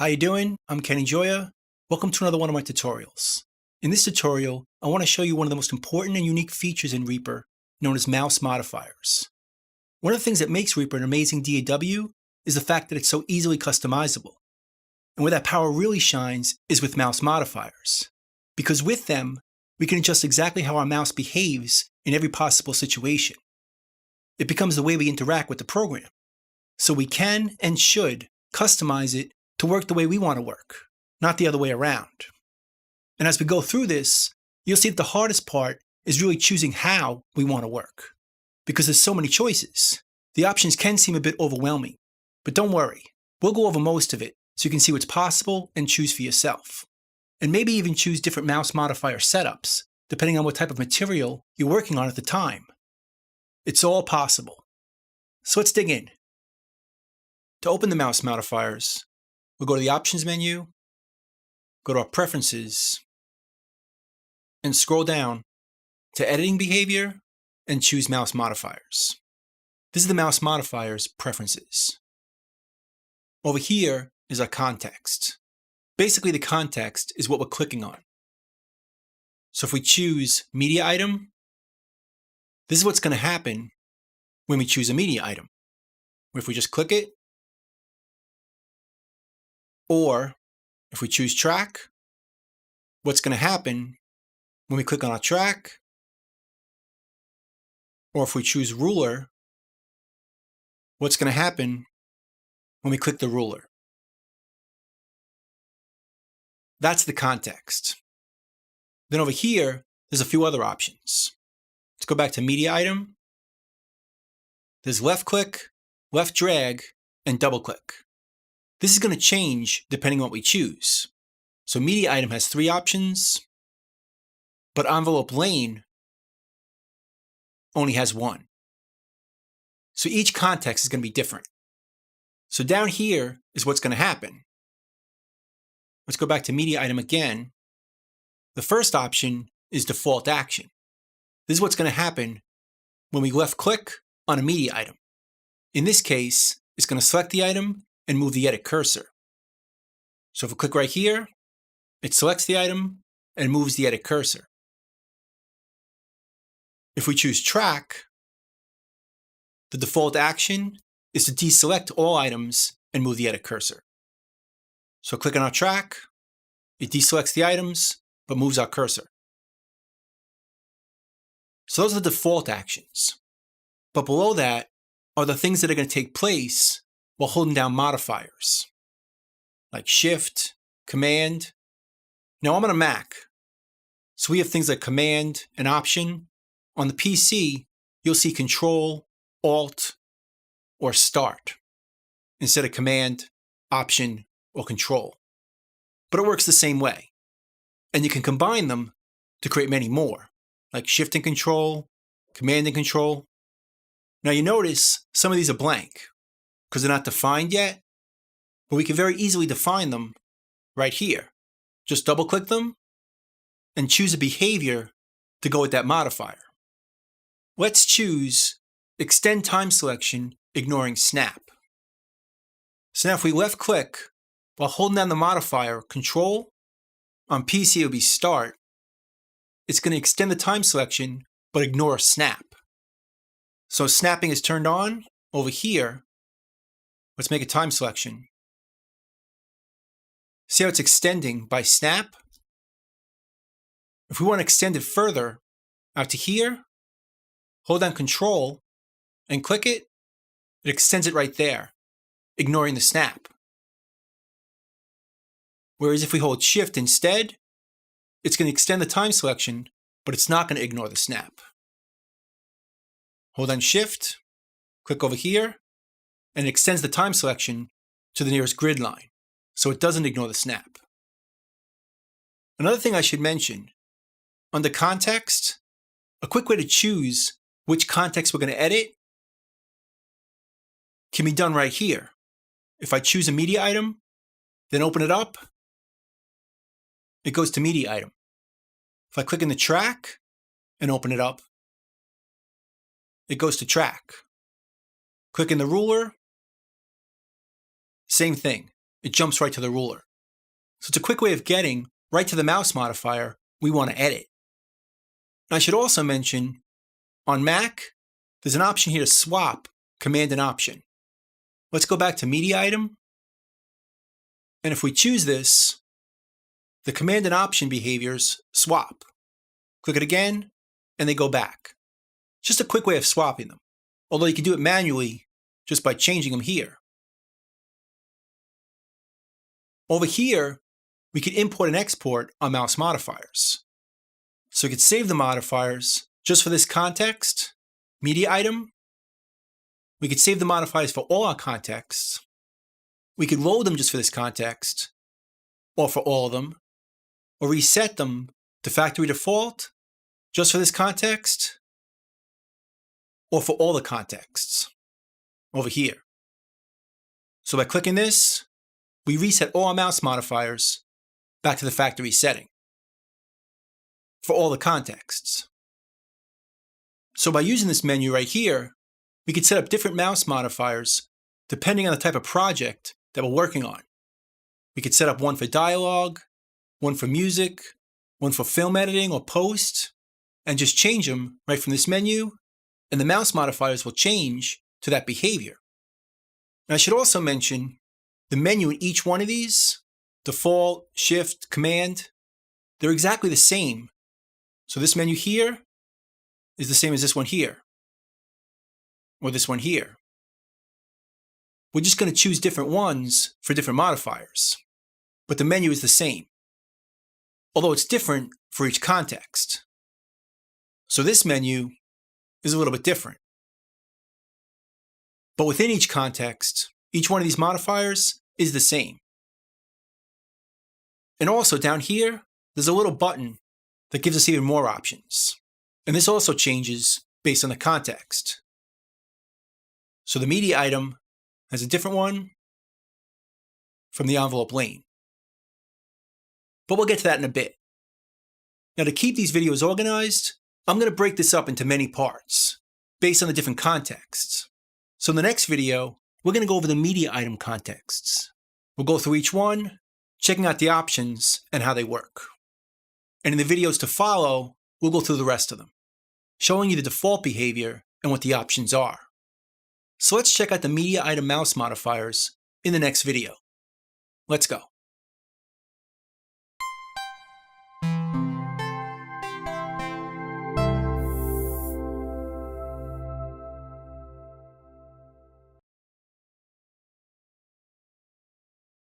How you doing? I'm Kenny Joya. Welcome to another one of my tutorials. In this tutorial, I want to show you one of the most important and unique features in Reaper, known as mouse modifiers. One of the things that makes Reaper an amazing DAW is the fact that it's so easily customizable. And where that power really shines is with mouse modifiers. Because with them, we can adjust exactly how our mouse behaves in every possible situation. It becomes the way we interact with the program. So we can and should customize it to work the way we want to work, not the other way around. And as we go through this, you'll see that the hardest part is really choosing how we want to work. Because there's so many choices, the options can seem a bit overwhelming. But don't worry, we'll go over most of it so you can see what's possible and choose for yourself. And maybe even choose different mouse modifier setups, depending on what type of material you're working on at the time. It's all possible. So let's dig in. To open the mouse modifiers, we'll go to the Options menu, go to our Preferences, and scroll down to Editing Behavior and choose Mouse Modifiers. This is the Mouse Modifiers Preferences. Over here is our context. Basically, the context is what we're clicking on. So if we choose Media Item, this is what's going to happen when we choose a media item. If we just click it, or if we choose track, what's going to happen when we click on our track, or if we choose ruler, what's going to happen when we click the ruler. That's the context. Then over here, there's a few other options. Let's go back to media item. There's left click, left drag, and double click. This is going to change depending on what we choose. So media item has 3 options, but envelope lane only has 1. So each context is going to be different. So down here is what's going to happen. Let's go back to media item again. The first option is default action. This is what's going to happen when we left click on a media item. In this case, it's going to select the item and move the edit cursor. So if we click right here, it selects the item and moves the edit cursor. If we choose track, the default action is to deselect all items and move the edit cursor. So click on our track, it deselects the items, but moves our cursor. So those are the default actions. But below that are the things that are going to take place while holding down modifiers, like Shift, Command. Now I'm on a Mac, so we have things like Command and Option. On the PC, you'll see Control, Alt, or Start, instead of Command, Option, or Control. But it works the same way. And you can combine them to create many more, like Shift and Control, Command and Control. Now you notice some of these are blank, because they're not defined yet, but we can very easily define them right here. Just double click them and choose a behavior to go with that modifier. Let's choose Extend Time Selection, ignoring Snap. So now if we left click while holding down the modifier Control, on PC it'll be Start, it's going to extend the time selection but ignore Snap. So snapping is turned on. Over here, let's make a time selection. See how it's extending by snap? If we want to extend it further out to here, hold down Control and click it, it extends it right there, ignoring the snap. Whereas if we hold Shift instead, it's going to extend the time selection, but it's not going to ignore the snap. Hold on Shift, click over here, and it extends the time selection to the nearest grid line, so it doesn't ignore the snap. Another thing I should mention, under Context, a quick way to choose which context we're going to edit can be done right here. If I choose a media item, then open it up, it goes to media item. If I click in the track and open it up, it goes to track. Click in the ruler, same thing. it jumps right to the ruler. So it's a quick way of getting right to the mouse modifier we want to edit. And I should also mention, on Mac, there's an option here to swap Command and Option. Let's go back to Media Item. And if we choose this, the Command and Option behaviors swap. Click it again, and they go back. Just a quick way of swapping them, although you can do it manually just by changing them here. Over here, we can import and export our mouse modifiers. So we could save the modifiers just for this context, Media Item. We could save the modifiers for all our contexts. We could load them just for this context, or for all of them, or reset them to factory default just for this context, or for all the contexts over here. So by clicking this, we reset all our mouse modifiers back to the factory setting for all the contexts. So by using this menu right here, we can set up different mouse modifiers depending on the type of project that we're working on. We could set up one for dialogue, one for music, one for film editing or post, and just change them right from this menu, and the mouse modifiers will change to that behavior. And I should also mention the menu in each one of these, Default, Shift, Command, they're exactly the same. So this menu here is the same as this one here, or this one here. We're just going to choose different ones for different modifiers, but the menu is the same, although it's different for each context. So this menu is a little bit different. But within each context, each one of these modifiers is the same. And also down here, there's a little button that gives us even more options. And this also changes based on the context. So the media item has a different one from the envelope lane. But we'll get to that in a bit. Now to keep these videos organized, I'm going to break this up into many parts based on the different contexts. So in the next video, we're going to go over the media item contexts. We'll go through each one, checking out the options and how they work. And in the videos to follow, we'll go through the rest of them, showing you the default behavior and what the options are. So let's check out the media item mouse modifiers in the next video. Let's go.